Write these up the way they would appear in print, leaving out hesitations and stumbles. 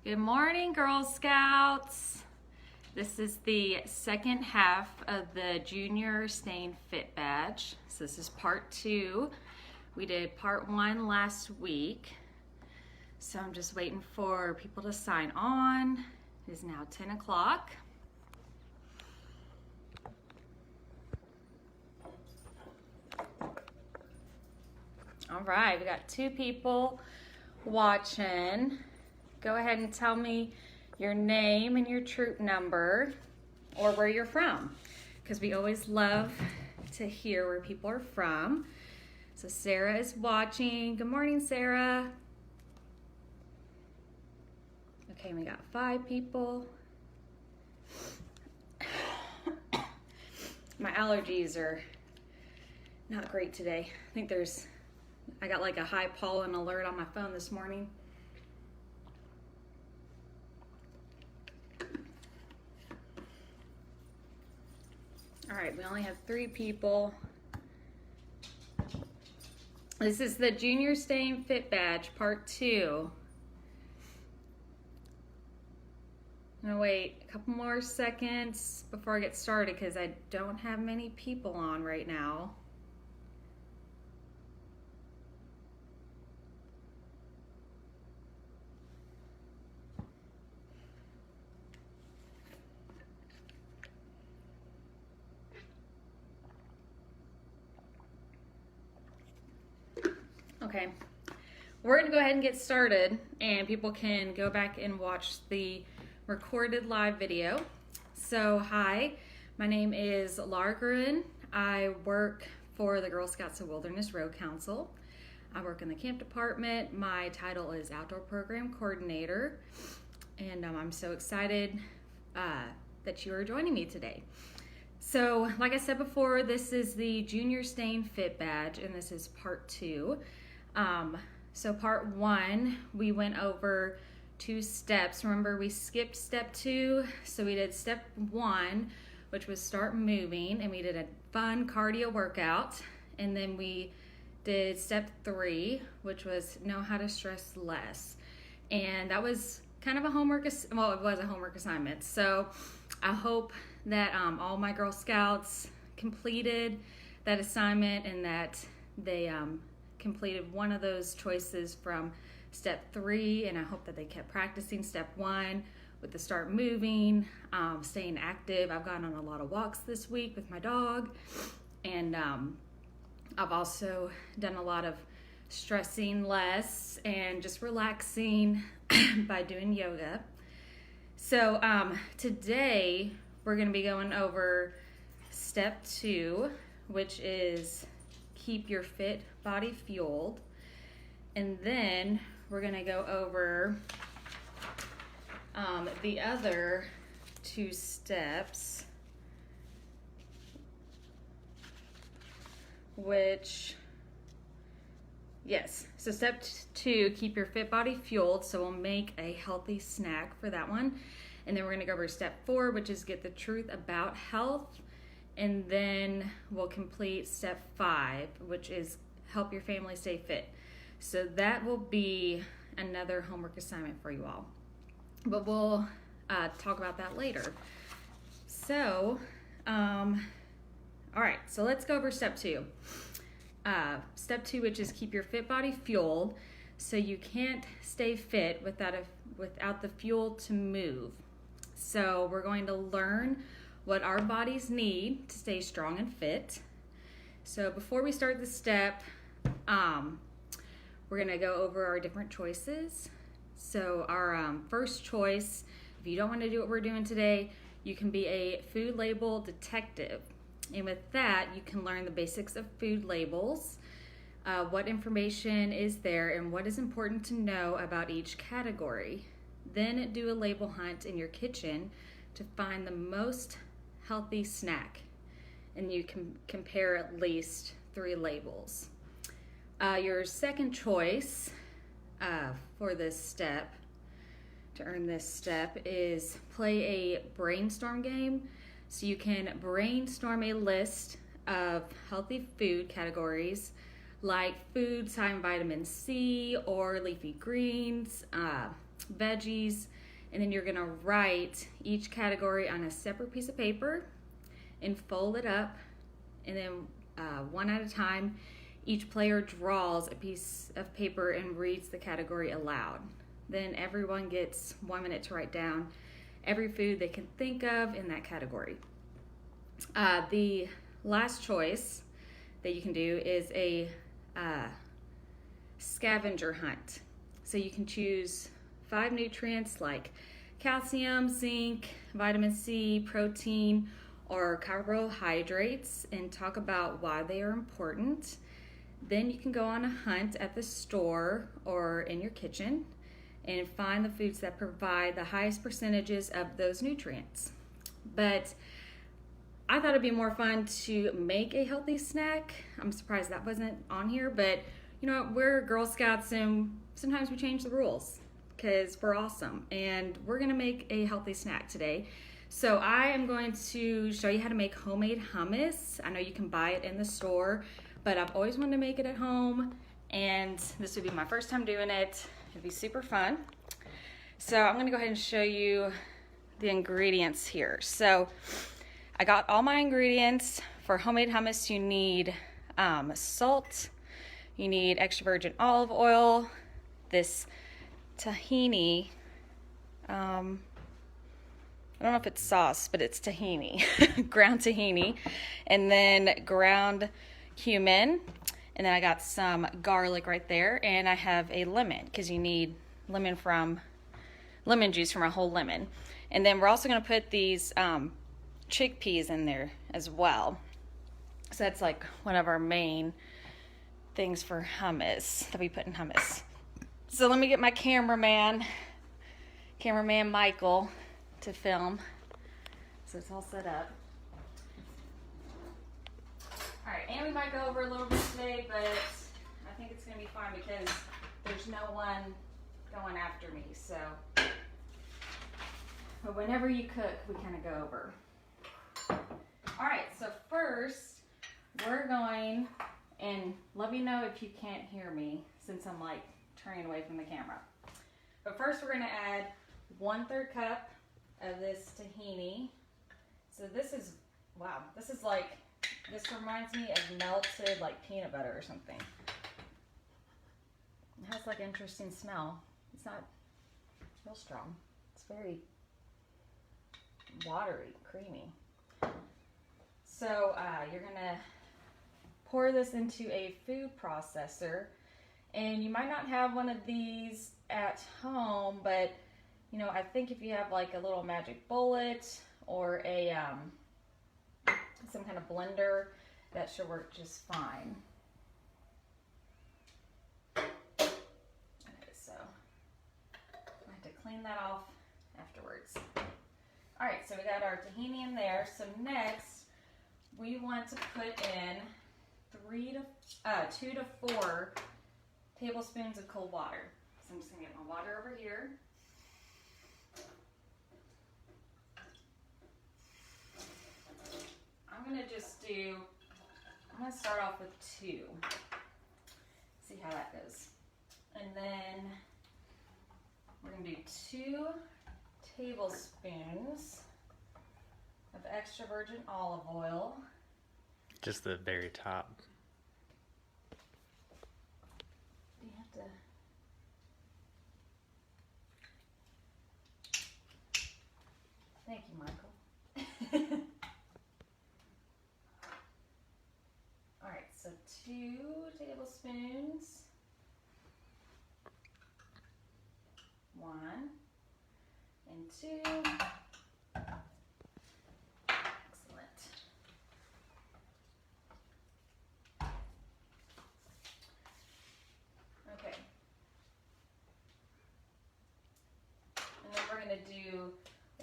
Good morning, Girl Scouts. This is the second half of the Junior Staying Fit badge. So this is part 2. We did part 1 last week. So I'm just waiting for people to sign on. It is now 10 o'clock. All right, we got 2 people watching. Go ahead and tell me your name and your troop number or where you're from, because we always love to hear where people are from. So Sarah is watching. Good morning, Sarah. Okay, we got 5 people. My allergies are not great today. I got like a high pollen alert on my phone this morning. All right, we only have 3 people. This is the Junior Staying Fit badge, part 2. I'm gonna wait a couple more seconds before I get started because I don't have many people on right now. Okay, we're gonna go ahead and get started, and people can go back and watch the recorded live video. So hi, my name is Laura Gruen. I work for the Girl Scouts of Wilderness Road Council. I work in the camp department. My title is Outdoor Program Coordinator, and I'm so excited that you are joining me today. So like I said before, this is the Junior Staying Fit badge, and this is part 2. So part 1, we went over 2 steps. Remember, we skipped step 2, so we did step 1, which was start moving, and we did a fun cardio workout. And then we did step 3, which was know how to stress less. And that was kind of a homework, well, it was a homework assignment. So I hope that all my Girl Scouts completed that assignment and that they completed one of those choices from step 3, and I hope that they kept practicing step 1 with the start moving, staying active. I've gone on a lot of walks this week with my dog, and I've also done a lot of stressing less and just relaxing by doing yoga. So today we're going to be going over step 2, which is keep your fit body fueled. And then we're going to go over the other 2 steps, so step 2, keep your fit body fueled. So we'll make a healthy snack for that one. And then we're going to go over step 4, which is get the truth about health. And then we'll complete step 5, which is help your family stay fit. So that will be another homework assignment for you all. But we'll talk about that later. So, all right, so let's go over step 2. Step 2, which is keep your fit body fueled. So you can't stay fit without the fuel to move. So we're going to learn what our bodies need to stay strong and fit. So before we start the step, we're gonna go over our different choices. So our first choice, if you don't want to do what we're doing today, you can be a food label detective. And with that, you can learn the basics of food labels, what information is there, and what is important to know about each category. Then do a label hunt in your kitchen to find the most healthy snack, and you can compare at least 3 labels. Your second choice for this step, to earn this step, is play a brainstorm game. So you can brainstorm a list of healthy food categories like foods high in vitamin C or leafy greens, veggies, and then you're gonna write each category on a separate piece of paper and fold it up, and then one at a time, each player draws a piece of paper and reads the category aloud. Then everyone gets 1 minute to write down every food they can think of in that category. The last choice that you can do is a scavenger hunt. So you can choose 5 nutrients like calcium, zinc, vitamin C, protein, or carbohydrates, and talk about why they are important. Then you can go on a hunt at the store or in your kitchen and find the foods that provide the highest percentages of those nutrients. But I thought it'd be more fun to make a healthy snack. I'm surprised that wasn't on here, but you know what? We're Girl Scouts and sometimes we change the rules because we're awesome, and we're gonna make a healthy snack today. So I am going to show you how to make homemade hummus. I know you can buy it in the store, but I've always wanted to make it at home, and this would be my first time doing it. It'd be super fun. So I'm gonna go ahead and show you the ingredients here. So I got all my ingredients. For homemade hummus, you need salt, you need extra virgin olive oil, this tahini, I don't know if it's sauce, but it's tahini, ground tahini, and then ground cumin, and then I got some garlic right there, and I have a lemon, because you need lemon juice from a whole lemon. And then we're also going to put these chickpeas in there as well. So that's like one of our main things for hummus that we put in hummus. So let me get my cameraman Michael, to film. So it's all set up. All right, and we might go over a little bit today, but I think it's gonna be fine because there's no one going after me. So, but whenever you cook, we kind of go over. All right, so first we're going, and let me know if you can't hear me since I'm like turning away from the camera. But first we're gonna add 1/3 cup of this tahini. So this is, wow, this reminds me of melted like peanut butter or something. It has like an interesting smell. It's not real strong. It's very watery, creamy. So you're gonna pour this into a food processor, and you might not have one of these at home, but you know, I think if you have like a little magic bullet or a some kind of blender, that should work just fine. Okay, so I have to clean that off afterwards. All right, so we got our tahini in there. So next, we want to put in 2 to 4 tablespoons of cold water. So I'm just gonna get my water over here. I'm gonna start off with 2. See how that goes. And then we're gonna do 2 tablespoons of extra virgin olive oil. Just the very top. You have to. Thank you, Michael. All right, so 2 tablespoons. 1 and 2. Excellent. Okay. And then we're going to do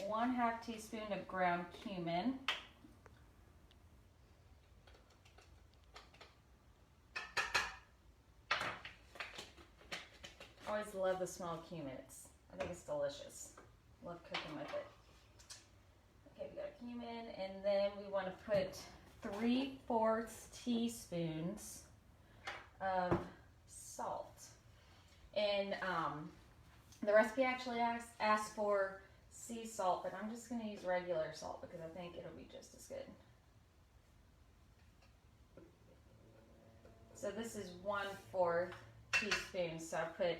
1/2 teaspoon of ground cumin. I always love the smell of cumin. I think it's delicious. Love cooking with it. Okay, we got cumin, and then we want to put 3/4 teaspoons of salt. And The recipe actually asks for sea salt, but I'm just going to use regular salt because I think it'll be just as good. So this is 1/4 teaspoon, so I put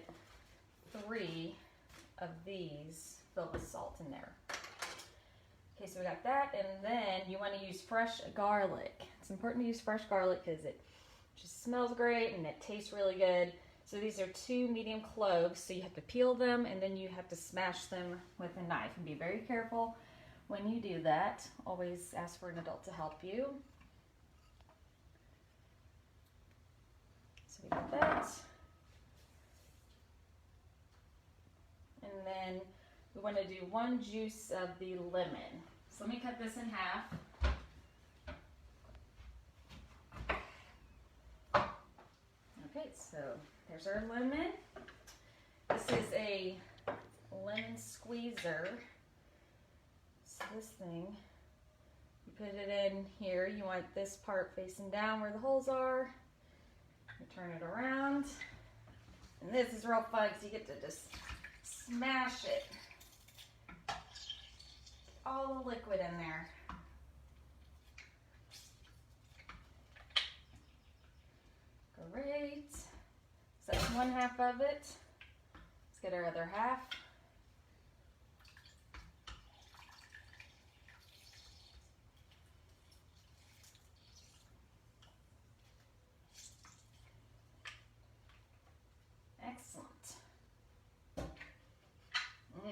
3 of these filled with salt in there. Okay, so we got that, and then you want to use fresh garlic. It's important to use fresh garlic because it just smells great and it tastes really good. So these are 2 medium cloves, so you have to peel them and then you have to smash them with a knife. And be very careful when you do that. Always ask for an adult to help you. So we got that. And then we want to do 1 juice of the lemon. So let me cut this in half. Okay, so there's our lemon. This is a lemon squeezer. So this thing, you put it in here. You want this part facing down where the holes are. You turn it around. And this is real fun because you get to just smash it. Get all the liquid in there. Great. So that's 1/2 of it. Let's get our other half. Excellent.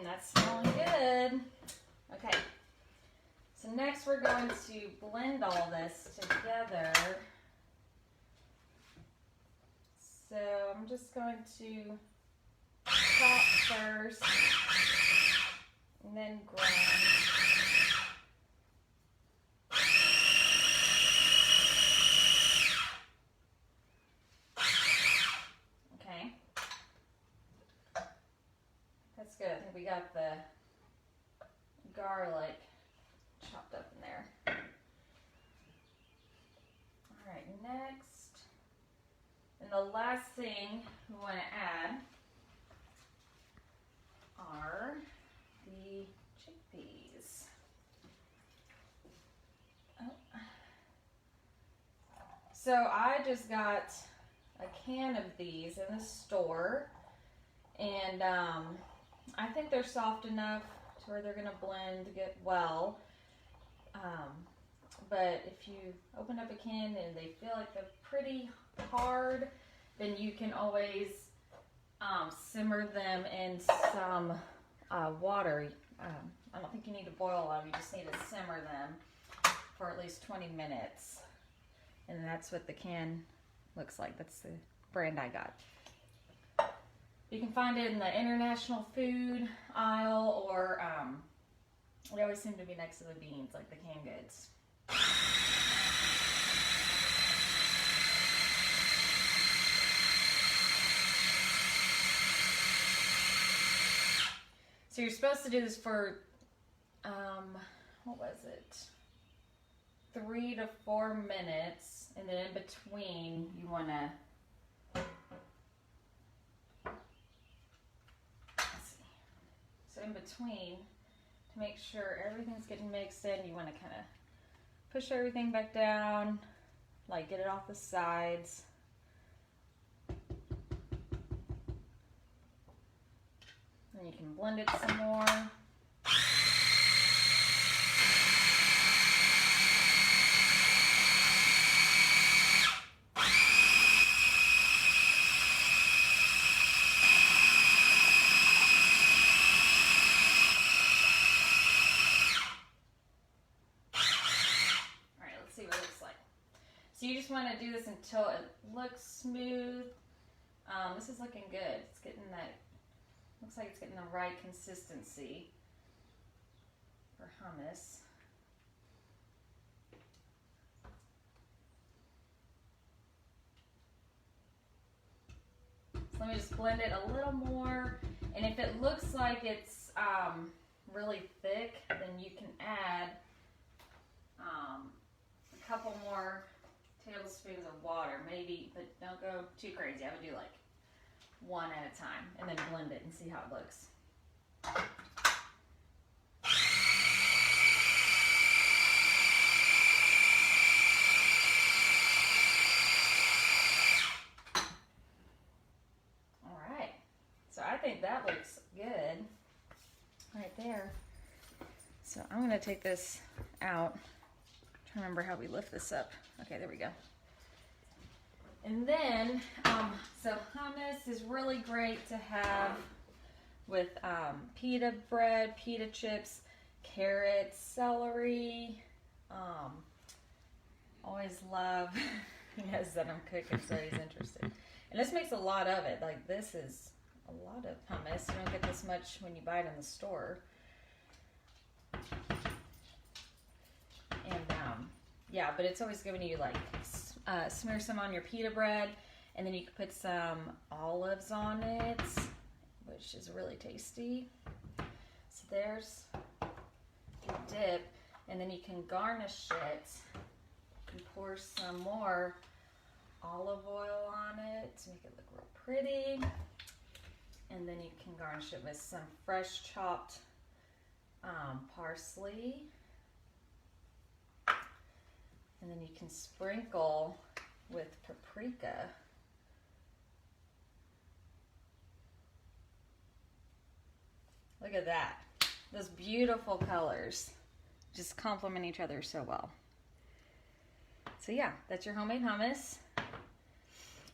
That's smelling good. Okay. So next we're going to blend all this together. So I'm just going to chop first and then grind. Okay. That's good. I think we got the garlic chopped up in there. All right, next. And the last thing we want to add are the chickpeas. Oh. So I just got a can of these in the store, and I think they're soft enough to where they're going to blend get well. But if you open up a can and they feel like they're pretty hard, then you can always simmer them in some water. I don't think you need to boil them, you just need to simmer them for at least 20 minutes. And that's what the can looks like. That's the brand I got. You can find it in the international food aisle, or they always seem to be next to the beans, like the canned goods. So you're supposed to do this for, what was it? 3 to 4 minutes, and then in between you want to, let's see. So in between, to make sure everything's getting mixed in, you want to kind of push everything back down, like get it off the sides. Then you can blend it some more. So you just want to do this until it looks smooth. This is looking good. It's getting that, looks like it's getting the right consistency for hummus. So let me just blend it a little more. And if it looks like it's really thick, then you can add a couple more tablespoons of water, maybe, but don't go too crazy. I would do like one at a time and then blend it and see how it looks. All right, so I think that looks good right there. So I'm gonna take this out. I'm trying to remember how we lift this up. Okay, there we go. And then, so hummus is really great to have with pita bread, pita chips, carrots, celery. Always love, he knows that I'm cooking, so he's interested. And this makes a lot of it. Like, this is a lot of hummus. You don't get this much when you buy it in the store. And yeah, but it's always giving you like smear some on your pita bread, and then you can put some olives on it, which is really tasty. So there's your dip, and then you can garnish it and pour some more olive oil on it to make it look real pretty. And then you can garnish it with some fresh chopped parsley. And then you can sprinkle with paprika. Look at that. Those beautiful colors just complement each other so well. So yeah, that's your homemade hummus.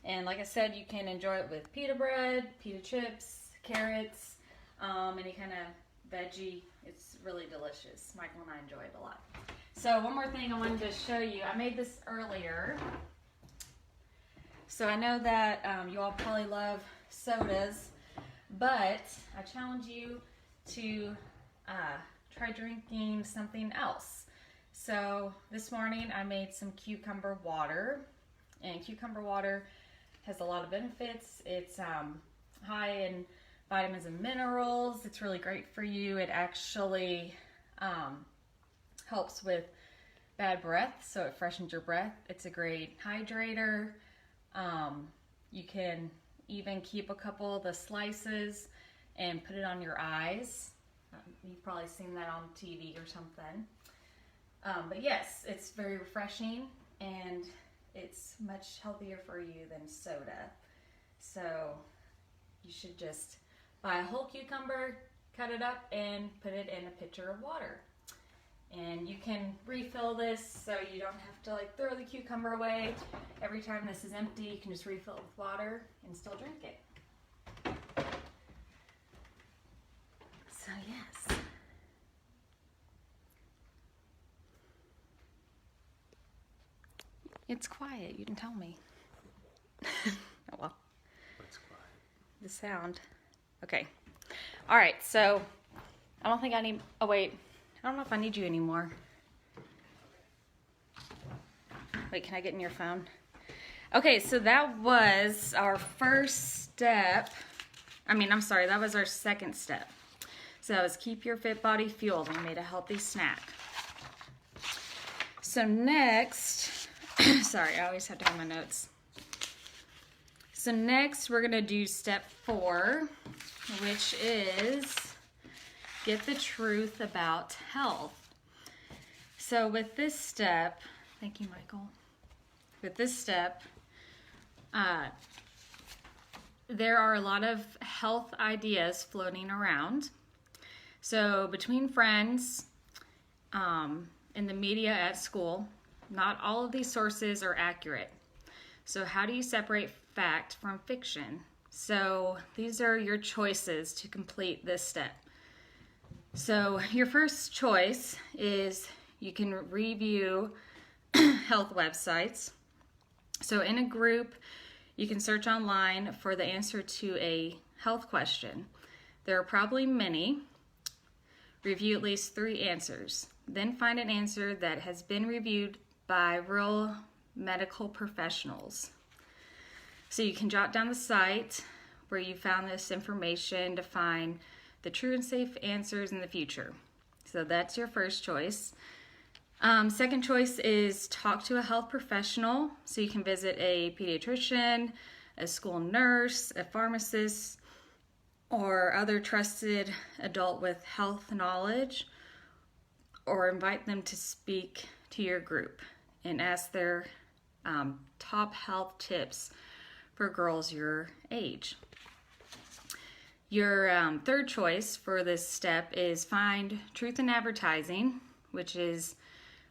And like I said, you can enjoy it with pita bread, pita chips, carrots, any kind of veggie. It's really delicious. Michael and I enjoy it a lot. So one more thing I wanted to show you. I made this earlier. So I know that you all probably love sodas, but I challenge you to try drinking something else. So this morning I made some cucumber water, and cucumber water has a lot of benefits. It's high in vitamins and minerals. It's really great for you. It actually helps with bad breath, so it freshens your breath. It's a great hydrator. You can even keep a couple of the slices and put it on your eyes. You've probably seen that on TV or something. But yes, it's very refreshing, and it's much healthier for you than soda. So you should just buy a whole cucumber, cut it up, and put it in a pitcher of water. And you can refill this so you don't have to like throw the cucumber away. Every time this is empty, you can just refill it with water and still drink it. So yes. It's quiet, you didn't tell me. Oh well. What's quiet? The sound. Okay. All right, so I don't think I need, oh wait, I don't know if I need you anymore. Wait, can I get in your phone? Okay, so that was our first step. That was our second step. So that was keep your fit body fueled and made a healthy snack. So next, sorry, I always have to have my notes. So next we're gonna do step 4, which is get the truth about health. So with this step, thank you, Michael. With this step, there are a lot of health ideas floating around. So between friends, in the media at school, not all of these sources are accurate. So how do you separate fact from fiction? So these are your choices to complete this step. So your first choice is you can review health websites. So in a group, you can search online for the answer to a health question. There are probably many. Review at least 3 answers. Then find an answer that has been reviewed by real medical professionals. So you can jot down the site where you found this information to find the true and safe answers in the future. So that's your first choice. Second choice is talk to a health professional. So you can visit a pediatrician, a school nurse, a pharmacist, or other trusted adult with health knowledge, or invite them to speak to your group and ask their top health tips for girls your age. Your third choice for this step is find truth in advertising, which is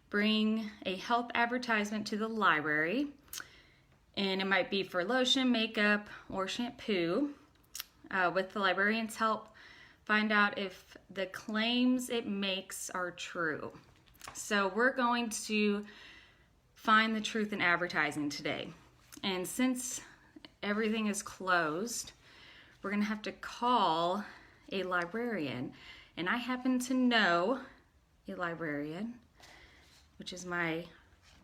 bring a health advertisement to the library. And it might be for lotion, makeup, or shampoo. With the librarian's help, find out if the claims it makes are true. So we're going to find the truth in advertising today. And since everything is closed, we're going to have to call a librarian. And I happen to know a librarian, which is my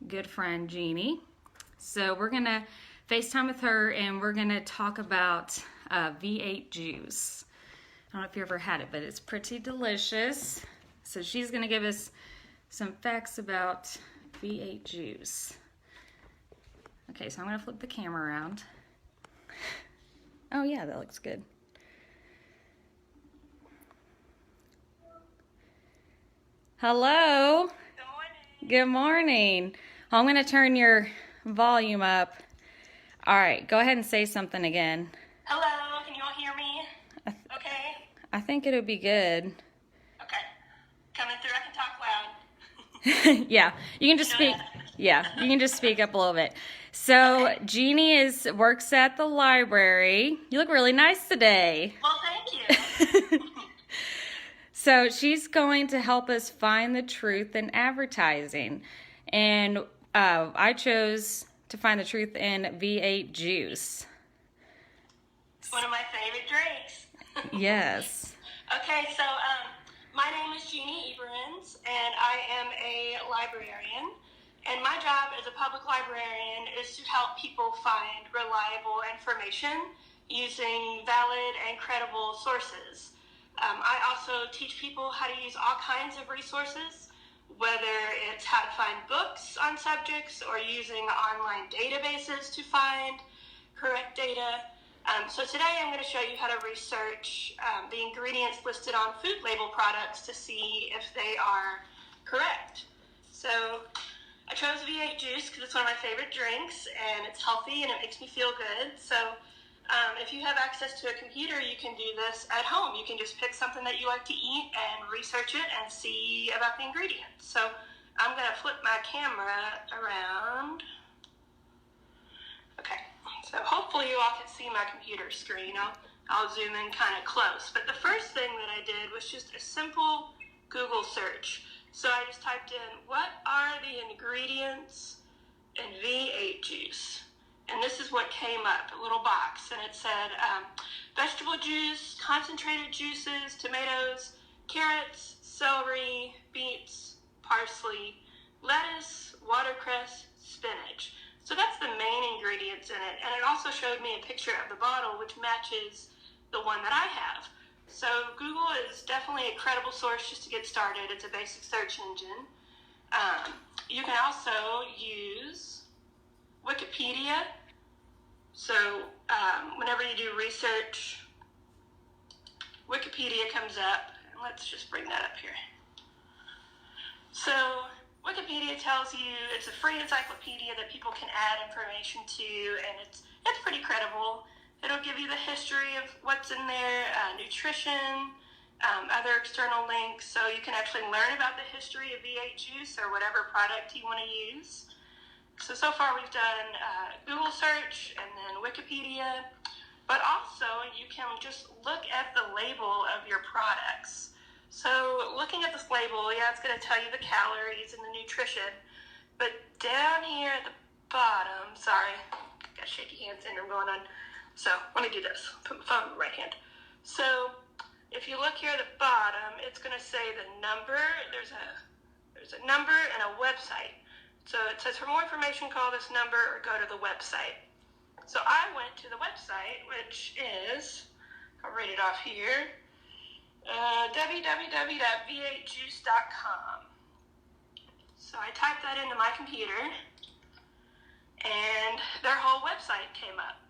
good friend Jeannie. So we're going to FaceTime with her and we're going to talk about V8 juice. I don't know if you ever had it, but it's pretty delicious. So she's going to give us some facts about V8 juice. Okay, so I'm going to flip the camera around. Oh yeah, that looks good. Hello. Good morning. I'm going to turn your volume up. All right, go ahead and say something again. Hello, can you all hear me? Okay? I think it'll be good. Okay. Coming through, I can talk loud. Yeah, you can just speak. Yeah, you can just speak up a little bit. So Jeannie works at the library. You look really nice today. Well, thank you. So she's going to help us find the truth in advertising. And I chose to find the truth in V8 juice. It's one of my favorite drinks. Yes. Okay, so my name is Jeannie Eberens, and I am a librarian. And my job as a public librarian is to help people find reliable information using valid and credible sources. I also teach people how to use all kinds of resources, whether it's how to find books on subjects or using online databases to find correct data. So today I'm going to show you how to research the ingredients listed on food label products to see if they are correct. So I chose V8 juice because it's one of my favorite drinks and it's healthy and it makes me feel good. So if you have access to a computer, you can do this at home. You can just pick something that you like to eat and research it and see about the ingredients. So I'm going to flip my camera around. Okay, so hopefully you all can see my computer screen. I'll zoom in kind of close. But the first thing that I did was just a simple Google search. So I just typed in, what are the ingredients in V8 juice? And this is what came up, a little box. And it said vegetable juice, concentrated juices, tomatoes, carrots, celery, beets, parsley, lettuce, watercress, spinach. So that's the main ingredients in it. And it also showed me a picture of the bottle, which matches the one that I have. So Google is definitely a credible source just to get started. It's a basic search engine. You can also use Wikipedia. So whenever you do research, Wikipedia comes up. And let's just bring that up here. So Wikipedia tells you it's a free encyclopedia that people can add information to, and it's pretty credible. It'll give you the history of what's in there, nutrition, other external links, so you can actually learn about the history of V8 juice or whatever product you want to use. So far we've done Google search and then Wikipedia, but also you can just look at the label of your products. So looking at this label, yeah, it's going to tell you the calories and the nutrition, but down here at the bottom, sorry, got shaky hand syndrome going on. So let me do this, put my phone in the right hand. So if you look here at the bottom, it's going to say the number, there's a number and a website. So it says for more information, call this number or go to the website. So I went to the website, which is, I'll read it off here, www.v8juice.com. So I typed that into my computer and their whole website came up.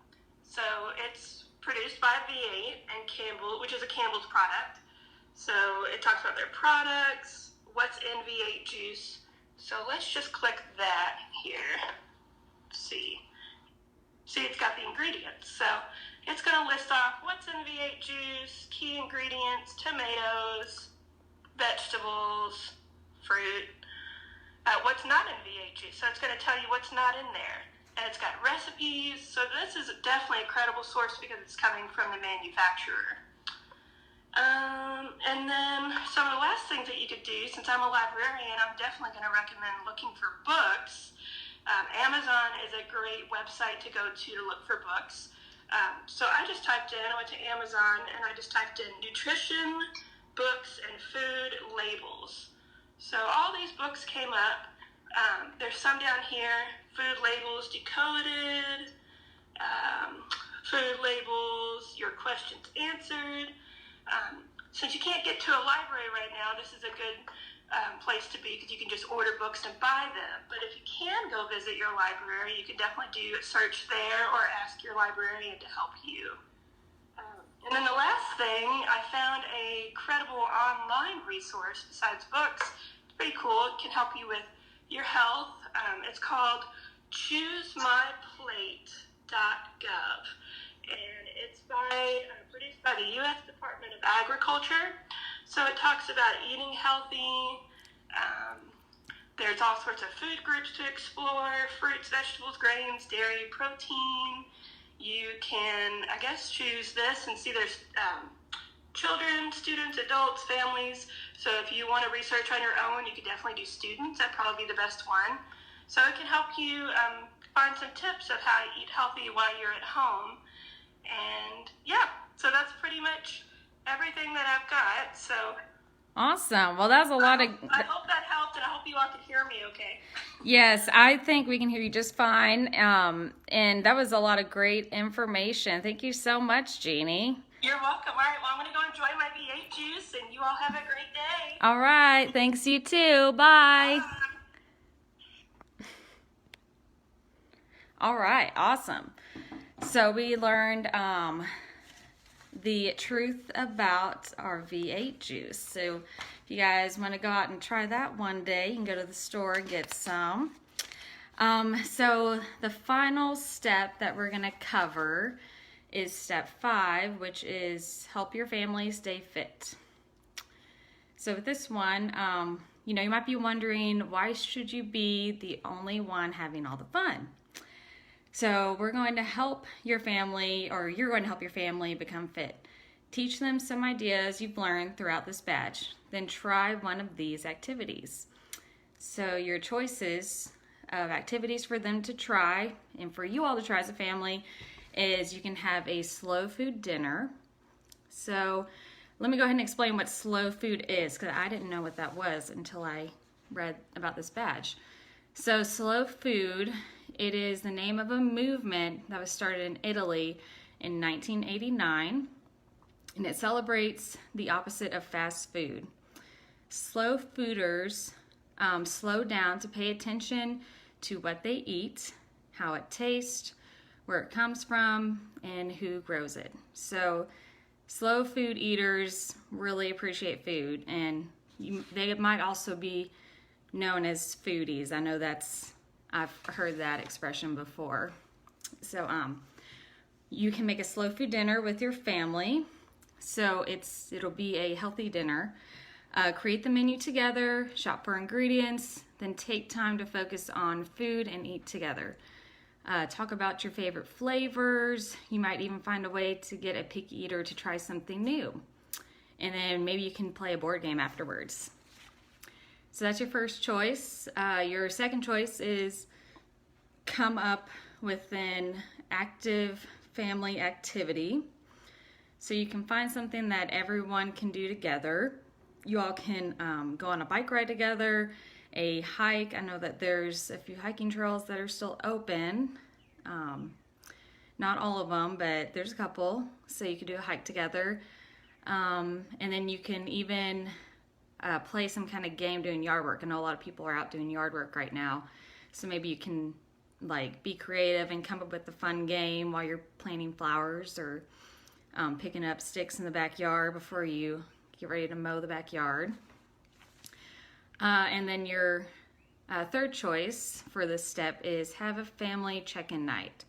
So it's produced by V8 and Campbell, which is a Campbell's product. So it talks about their products, what's in V8 juice. So let's just click that here. See, it's got the ingredients. So it's going to list off what's in V8 juice, key ingredients, tomatoes, vegetables, fruit, what's not in V8 juice. So it's going to tell you what's not in there. And it's got recipes. So this is definitely a credible source because it's coming from the manufacturer. And then some of the last things that you could do, since I'm a librarian, I'm definitely going to recommend looking for books. Amazon is a great website to go to look for books. So I went to Amazon and I just typed in nutrition, books, and food labels. So all these books came up. There's some down here, food labels decoded, food labels, your questions answered. Since you can't get to a library right now, this is a good place to be because you can just order books and buy them. But if you can go visit your library, you can definitely do a search there or ask your librarian to help you. And then the last thing, I found a credible online resource besides books. It's pretty cool. It can help you with your health. It's called ChooseMyPlate.gov. And it's produced by the U.S. Department of Agriculture. So it talks about eating healthy. There's all sorts of food groups to explore, fruits, vegetables, grains, dairy, protein. You can, I guess, choose this and see there's children, students, adults, families. So if you want to research on your own, you could definitely do students. That'd probably be the best one. So it can help you find some tips of how to eat healthy while you're at home. And yeah, so that's pretty much everything that I've got. So awesome. Well, that was a lot of... I hope that helped, and I hope you all can hear me okay. Yes, I think we can hear you just fine. And that was a lot of great information. Thank you so much, Jeannie. You're welcome. All right, well, I'm going to go enjoy my V8 juice, and you all have a great day. All right. Thanks, you too. Bye. Bye. All right. Awesome. So we learned the truth about our V8 juice. So if you guys want to go out and try that one day, you can go to the store and get some. So the final step that we're going to cover is step 5, which is help your family stay fit. So with this one, you might be wondering, why should you be the only one having all the fun? So we're going to help your family, or you're going to help your family become fit. Teach them some ideas you've learned throughout this batch. Then try one of these activities. So your choices of activities for them to try, and for you all to try as a family, is you can have a slow food dinner. So let me go ahead and explain what slow food is, because I didn't know what that was until I read about this batch. So slow food, it is the name of a movement that was started in Italy in 1989, and it celebrates the opposite of fast food. Slow fooders slow down to pay attention to what they eat, how it tastes, where it comes from, and who grows it. So slow food eaters really appreciate food, and they might also be known as foodies. I know I've heard that expression before. So you can make a slow food dinner with your family. So it'll be a healthy dinner. Create the menu together, shop for ingredients, then take time to focus on food and eat together. Talk about your favorite flavors. You might even find a way to get a picky eater to try something new. And then maybe you can play a board game afterwards. So that's your first choice. Your second choice is come up with an active family activity. So you can find something that everyone can do together. You all can go on a bike ride together, a hike. I know that there's a few hiking trails that are still open. Not all of them, but there's a couple. So you could do a hike together. And then you can even play some kind of game doing yard work. I know a lot of people are out doing yard work right now. So maybe you can like be creative and come up with a fun game while you're planting flowers or picking up sticks in the backyard before you get ready to mow the backyard. And then your third choice for this step is have a family check-in night.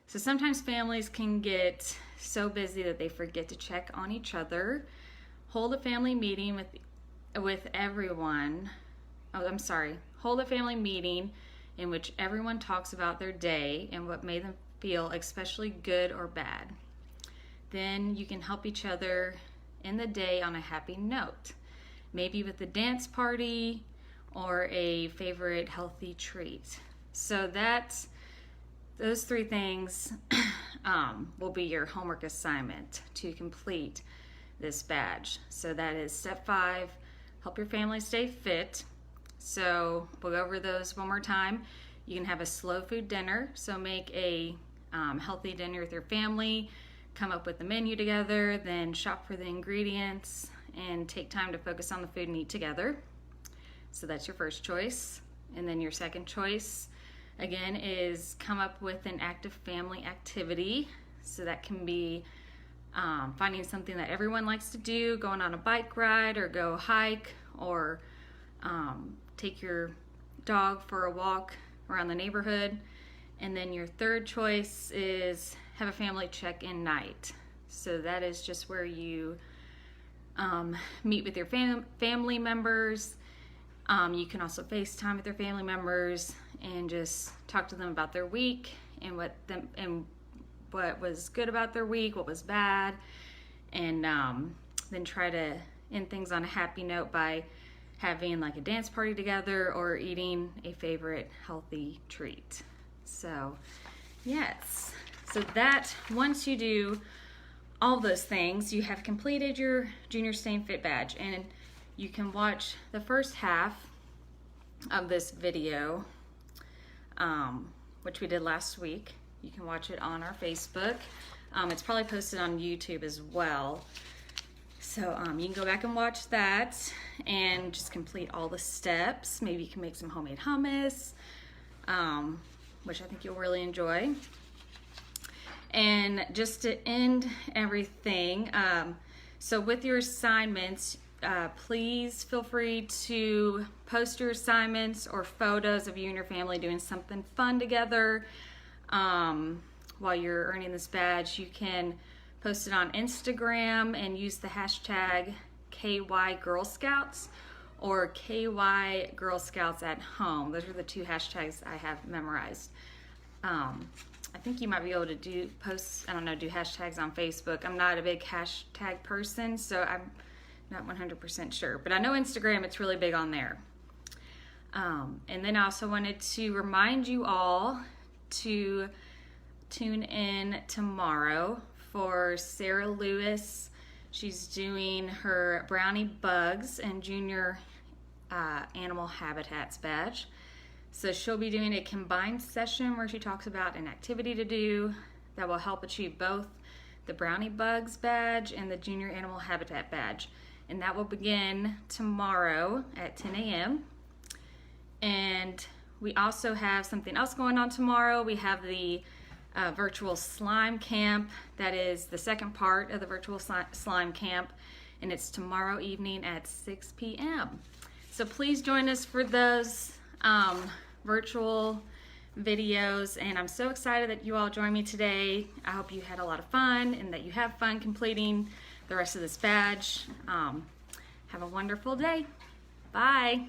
So sometimes families can get so busy that they forget to check on each other. Hold a family meeting with everyone. Hold a family meeting in which everyone talks about their day and what made them feel especially good or bad. Then you can help each other in the day on a happy note, maybe with a dance party or a favorite healthy treat. So those three things will be your homework assignment to complete this badge. So that is step 5, help your family stay fit. So we'll go over those one more time. You can have a slow food dinner. So make a healthy dinner with your family, come up with the menu together, then shop for the ingredients and take time to focus on the food and eat together. So that's your first choice. And then your second choice, again, is come up with an active family activity. So that can be finding something that everyone likes to do, going on a bike ride or go hike, or take your dog for a walk around the neighborhood. And then your third choice is have a family check-in night. So that is just where you meet with your family members. You can also FaceTime with your family members and just talk to them about their week and what was good about their week, what was bad, and then try to end things on a happy note by having like a dance party together or eating a favorite healthy treat. So yes, so that once you do all those things, you have completed your Junior Staying Fit badge, and you can watch the first half of this video, which we did last week. You can watch it on our Facebook. It's probably posted on YouTube as well. So you can go back and watch that and just complete all the steps. Maybe you can make some homemade hummus, which I think you'll really enjoy. And just to end everything, so with your assignments, please feel free to post your assignments or photos of you and your family doing something fun together while you're earning this badge. You can post it on Instagram and use the hashtag KY Girl Scouts or KY Girl Scouts at Home. Those are the 2 hashtags I have memorized. I think you might be able to do hashtags on Facebook. I'm not a big hashtag person, so I'm not 100% sure. But I know Instagram, it's really big on there. And then I also wanted to remind you all to tune in tomorrow for Sarah Lewis. She's doing her Brownie Bugs and Junior Animal Habitats badge. So she'll be doing a combined session where she talks about an activity to do that will help achieve both the Brownie Bugs badge and the Junior Animal Habitat badge. And that will begin tomorrow at 10 a.m. And we also have something else going on tomorrow. We have the virtual slime camp. That is the second part of the virtual slime camp, and it's tomorrow evening at 6 p.m. So please join us for those virtual videos, and I'm so excited that you all joined me today. I hope you had a lot of fun and that you have fun completing the rest of this badge. Have a wonderful day. Bye.